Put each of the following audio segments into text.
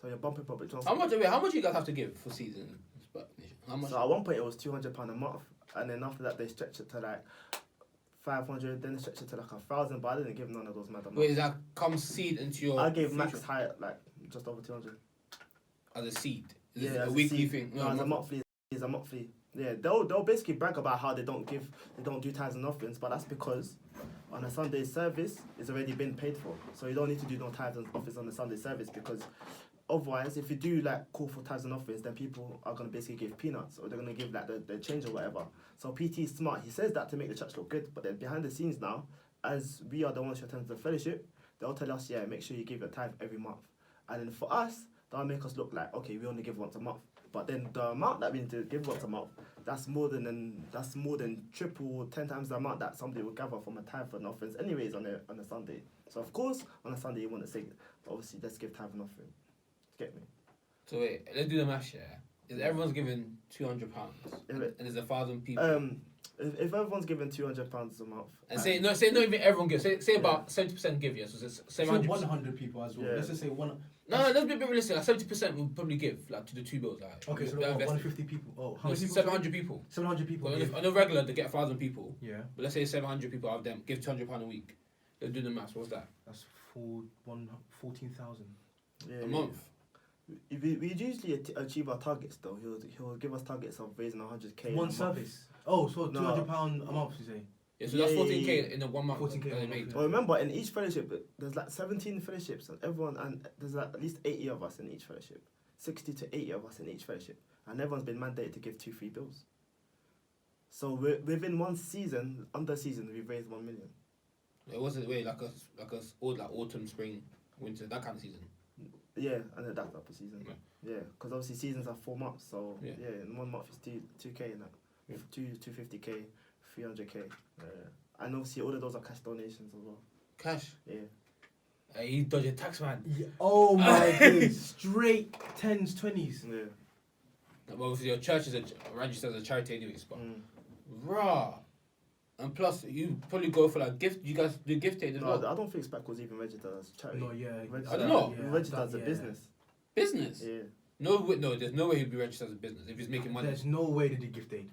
So you're bumping public How transport. much do you guys have to give for season? SPAC Nation? How much? So at one point it was £200 a month, and then after that they stretched it to like 500, then they stretched it to like 1,000. But I didn't give none of those mad amounts. Wait, is that come seed into your? I gave max future? high like just over 200. As a seed. Is Yeah, it as a a weekly seed. thing? No, as a monthly. It's a monthly. Yeah, they'll basically brag about how they don't do tithes and offerings, but that's because on a Sunday service it's already been paid for, so you don't need to do no tithes and offerings on the Sunday service, because otherwise, if you do like call for tithes and offerings, then people are gonna basically give peanuts, or they're gonna give like the change or whatever. So PT is smart. He says that to make the church look good, but then behind the scenes now, as we are the ones who attend the fellowship, they'll tell us, yeah, make sure you give your tithe every month, and then for us, that'll make us look like, okay, we only give once a month. But then the amount that we need to give once a month, that's more than triple, 10 times the amount that somebody would gather from a tithe and offerings anyways on a Sunday. So of course on a Sunday you want to say, but obviously let's give tithe and offering. Get me? So wait, let's do the math here. Is everyone's giving £200 and there's 1,000 people? If everyone's giving £200 a month, and say not even everyone gives. Say about 70% give. Yeah, so it's 700. 100 people as well. Yeah. Let's just say one. No, let's be a bit realistic. Like 70% will probably give like to the two bills. Like, Okay, so 150 people. Oh, how many people? 700 people. 700 people. On a regular, they get 1,000 people. Yeah. But let's say 700 people out of them give £200 a week. Let's do the maths. What's that? That's 14,000. yeah, A month. We usually achieve our targets though. He'll give us targets of raising 100k. One service. Oh, so No. £200 a month, you say? Yeah, so that's Yeah, 14k in the 1 month 14K that they a month, made. yeah. Well, remember, in each fellowship, there's like 17 fellowships, and there's like at least 80 of us in each fellowship. 60 to 80 of us in each fellowship. And everyone's been mandated to give 2-3 bills. So within one season, under season, we've raised 1 million. It wasn't like autumn, spring, winter, that kind of season. Yeah, and then that's up a season. Yeah, because obviously seasons are 4 months, so Yeah. in 1 month it's 2k and that. Yeah. 250k, 300k. And obviously all of those are cash donations as well. Cash. Yeah. Hey, he's dodging tax, man. Yeah. Oh my days. Straight 10s, 20s. Yeah. Well, obviously your church is registered as a charity anyways, but Mm. raw. And plus, you probably go for like gift. You guys do gift aid as No, well. I don't think SPAC was even registered as a charity. No, yeah. Registered, I don't know. we registered as a business. Business. Yeah. No, there's no way he'd be registered as a business if he's making money. There's no way they did gift aid.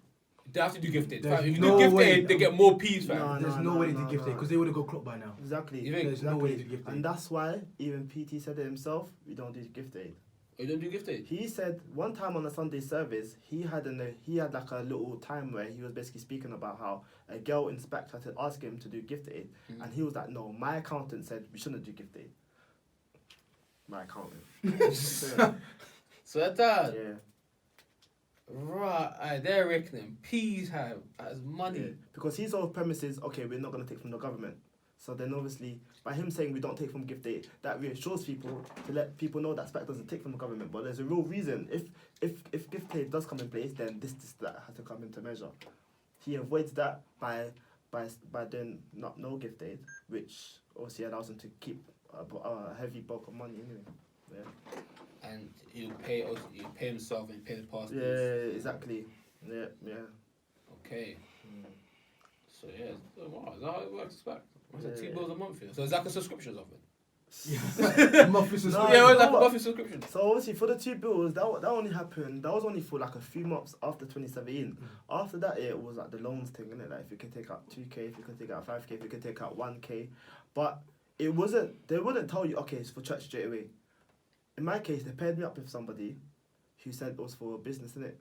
They have to do gift aid. There's Fam. If you no do gift way. aid, they get more P's, fam. No, There's no way they did gift aid because they would have got clocked by now. Exactly. You think? There's no way they did gift aid. And that's why even PT said it himself, we don't do gift aid. You don't do gift aid. He said one time on a Sunday service, he had like a little time where he was basically speaking about how a girl in SPAC tried to ask him to do gift aid, and he was like, no, my accountant said we shouldn't do gift aid. My accountant. So that's that. Yeah. Right, they're reckoning P's have as money. Yeah. Because his whole premise is, okay, we're not going to take from the government. So then obviously, by him saying we don't take from gift aid, that reassures people to let people know that SPAC doesn't take from the government. But there's a real reason. If gift aid does come in place, then that has to come into measure. He avoids that by doing no gift aid, which obviously allows him to keep a heavy bulk of money anyway. Yeah. And he'll pay himself and pay the pastors. Yeah, exactly. Yeah. Okay. Mm. So yeah, wow, is that how it works? SPAC? What's it, Yeah. £2 a month? Yeah? So it's like a subscription of it. Yeah. Monthly subscription. No, Yeah, it's like a what? monthly subscription. So obviously for the 2 bills, that only happened. That was only for like a few months after 2017. After that, it was like the loans thing, innit? Like if you can take out 2k, if you can take out 5k, if you can take out 1k, but it wasn't. They wouldn't tell you, okay, it's for church straight away. In my case, they paired me up with somebody who said it was for business, innit?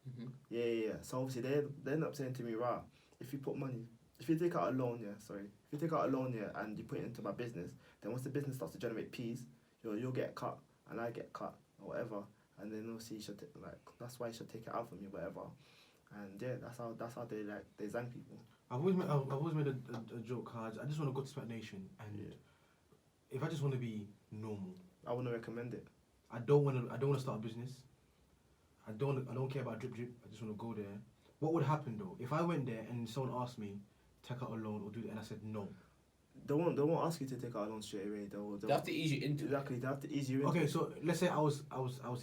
Mm-hmm. Yeah. So obviously they end up saying to me, right, if you take out a loan, if you take out a loan, and you put it into my business, then once the business starts to generate P's, you'll get cut, and I get cut, or whatever, and then obviously you should that's why you should take it out from me, whatever, and yeah, that's how they zang people. I've always made a joke, how I just want to go to SPAC Nation, and if I just want to be normal, I wouldn't recommend it. I don't want to start a business. I don't care about drip. I just want to go there. What would happen though if I went there and someone asked me take out a loan or do that, and I said no? They won't ask you to take out a loan straight away. They have to ease you into it. Exactly. They have to ease you into Okay, it. so let's say I was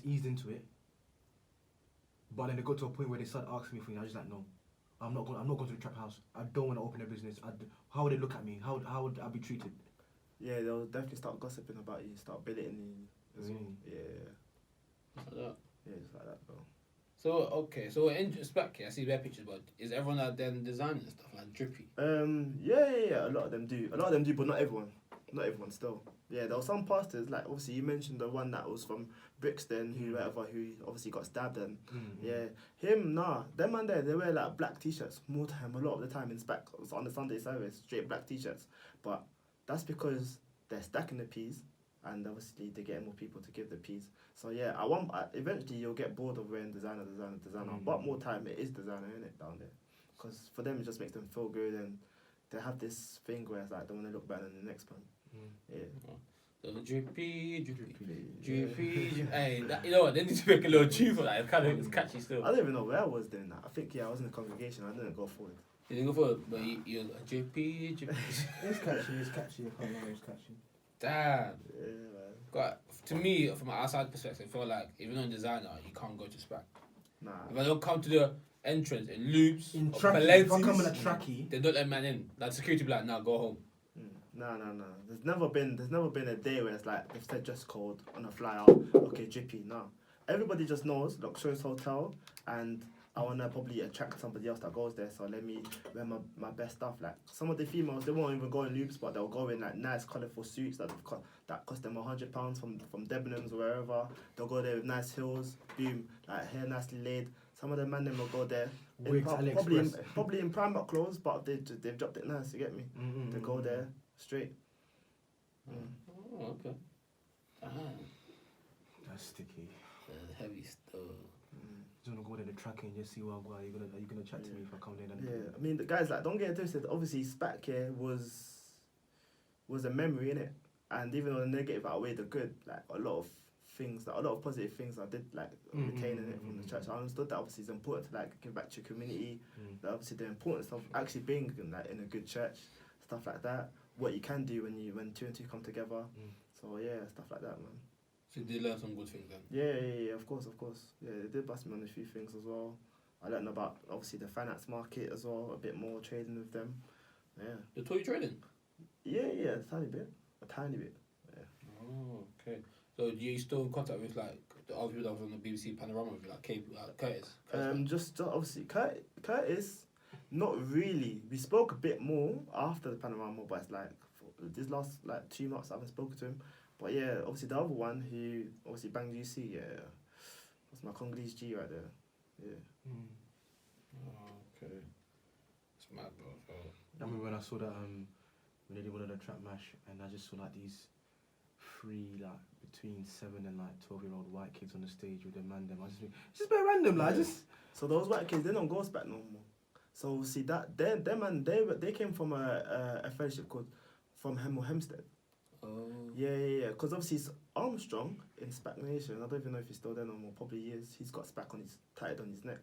eased into it, but then they got to a point where they started asking me for it. I was just like, no, I'm not going to the trap house. I don't want to open a business. How would they look at me? How would I be treated? Yeah, they'll definitely start gossiping about you, start belittling you as well. Really? Yeah. So in SPAC, I see their pictures, but is everyone like then designing and stuff like drippy? Yeah. A lot of them do. But not everyone. Not everyone still. Yeah, there were some pastors, like obviously you mentioned the one that was from Brixton, who obviously got stabbed and them man there, they wear like black t-shirts more time, a lot of the time in SPAC on the Sunday service, straight black t-shirts. But that's because they're stacking the peas and obviously they're getting more people to give the peas. So yeah, eventually you'll get bored of wearing designer. But more time it is designer, innit, down there. Because for them it just makes them feel good and they have this thing where it's like they want to look better than the next one. Yeah. So drippy. Hey, you know what? They need to make a little tune for that. It's catchy still. I don't even know where I was doing that. I think I was in the congregation. I didn't go forward. You didn't go forward, but you're like drippy. It's catchy. I can't lie, it's catchy. Damn. Yeah, man. But to me, from an outside perspective, I feel like if you're not a designer, you can't go to SPAC. Nah. If I don't come to the entrance in loops, In or trackie, if I come in a trackie, they don't let man in. Like security be like, nah, go home. No. There's never been a day where it's like they've said dress code on a flyer. Okay, drippy. No, everybody just knows luxurious hotel, and I wanna probably attract somebody else that goes there. So let me wear my best stuff. Like some of the females, they won't even go in loops, but they'll go in like nice colourful suits that cost them £100 from Debenhams or wherever. They'll go there with nice heels, boom, like hair nicely laid. Some of the men then will go there probably in Primark clothes, but they've dropped it nice. You get me? They go there straight. Oh, okay. that's sticky. Heavy stuff. You wanna go there in the trackie and just see what are you gonna chat to me if I come there? Yeah, I mean the guys like don't get it twisted. Obviously, SPAC here was a memory in it, and even though the negative outweighed the good, like a lot of positive things I did like retaining it from the church. I understood that obviously it's important to like give back to your community. That obviously the importance of actually being like in a good church, stuff like that. What you can do when two and two come together. So yeah, stuff like that, man. So you did learn some good things then? Yeah, of course. Yeah, they did bust me on a few things as well. I learned about obviously the finance market as well, a bit more trading with them. Yeah. They taught you trading? Yeah, a tiny bit. Yeah. Oh, okay. So do you still in contact with like the other people that was on the BBC Panorama with you, like Curtis? Just obviously Curtis, not really. We spoke a bit more after the Panorama, but it's like this last like 2 months I haven't spoken to him. But yeah, obviously the other one who obviously banged UC, that's my Congolese G right there. Yeah. Oh, okay. It's mad, bro. I remember when I saw that when they did one of the trap mash, and I just saw like these 3 like between 7 and like 12-year-old white kids on the stage with their man them. I just think it's just a bit random, like So those white kids, they don't go SPAC no more. So see that they came from a fellowship called from Hempstead. Oh. Yeah. Because obviously it's Armstrong in SPAC Nation. I don't even know if he's still there no more. Probably he is. He's got SPAC tatted on his neck.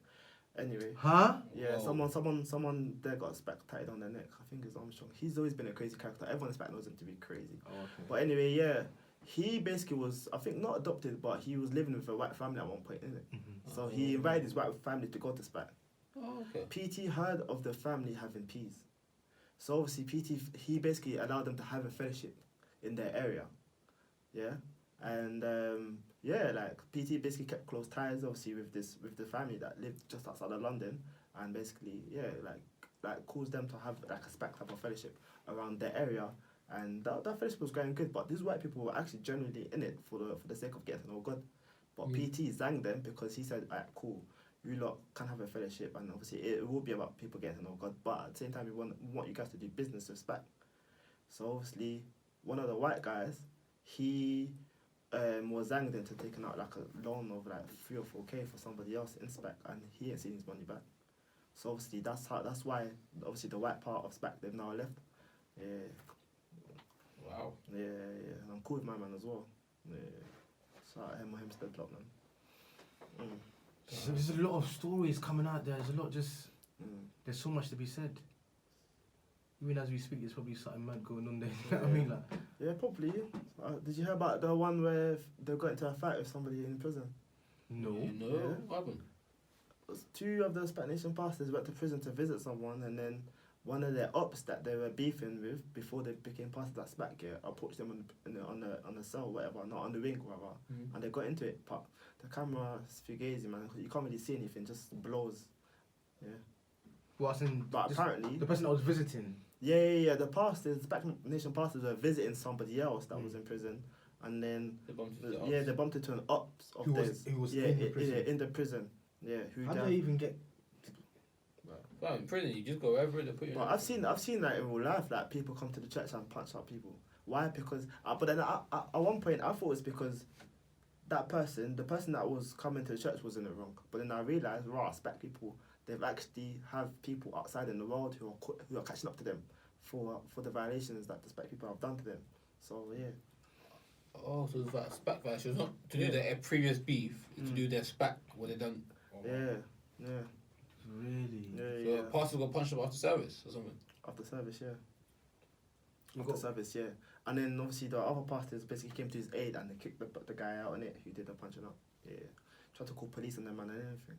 Anyway. Huh? Yeah. Whoa. Someone there got SPAC tatted on their neck. I think it's Armstrong. He's always been a crazy character. Everyone in SPAC knows him to be crazy. Oh, okay. But anyway, yeah. He basically was, I think, not adopted, but he was living with a white family at one point, innit? So he invited his white family to go to SPAC. Oh, okay. PT heard of the family having peas. So obviously he basically allowed them to have a fellowship in their area. Yeah. And like PT basically kept close ties obviously with the family that lived just outside of London, and basically like caused them to have like a SPAC type of fellowship around their area. And that fellowship was going good, but these white people were actually genuinely in it for the sake of getting to know God. But PT zanged them because he said, alright, cool, you lot can have a fellowship, and obviously it will be about people getting to know God, but at the same time we want you guys to do business with SPAC. So obviously one of the white guys, he was zanged into taking out like a loan of like 3 or 4K for somebody else in SPAC, and he ain't seen his money back. So obviously that's why obviously the white part of SPAC they've now left. Yeah. Wow. Yeah. I'm cool with my man as well. Yeah. So I him Hempstead block, man. There's a lot of stories coming out there. There's a lot there's so much to be said. Even as we speak, there's probably something mad going on there. You know what I mean? Like, yeah, probably. Did you hear about the one where they got into a fight with somebody in prison? no. What happened? 2 of the SPAC Nation pastors went to prison to visit someone, and then one of their ops that they were beefing with before they became part of that SPAC, approached them on the cell, whatever, not on the wing, whatever, and they got into it. But the camera's fugazi, man. You can't really see anything, just blows. Yeah. Well, as in, But just apparently, the person I was visiting. yeah. The SPAC Nation pastors were visiting somebody else that was in prison, and then They bumped into the they ops. bumped into an ops of Who was- theirs. who was yeah, in the prison. in the prison. Yeah, who How do died. they even get? Well, in prison, you just go wherever they put you. But I've seen that in real life. Like people come to the church and punch out people. Why? Because but then at one point I thought it's because that person, the person that was coming to the church, was in it wrong. But then I realized, SPAC people, they've actually have people outside in the world who are catching up to them for the violations that the SPAC people have done to them. So yeah. Oh, so it's like SPAC violations, not to do their previous beef, it's to do their SPAC, what they done. Yeah. Really? Yeah. So Yeah. a pastor got punched up after service or something. After service, yeah. You After got- service, yeah. And then obviously the other pastors basically came to his aid and they kicked the guy out on it who did the punching up. Yeah. Tried to call police on them man and everything.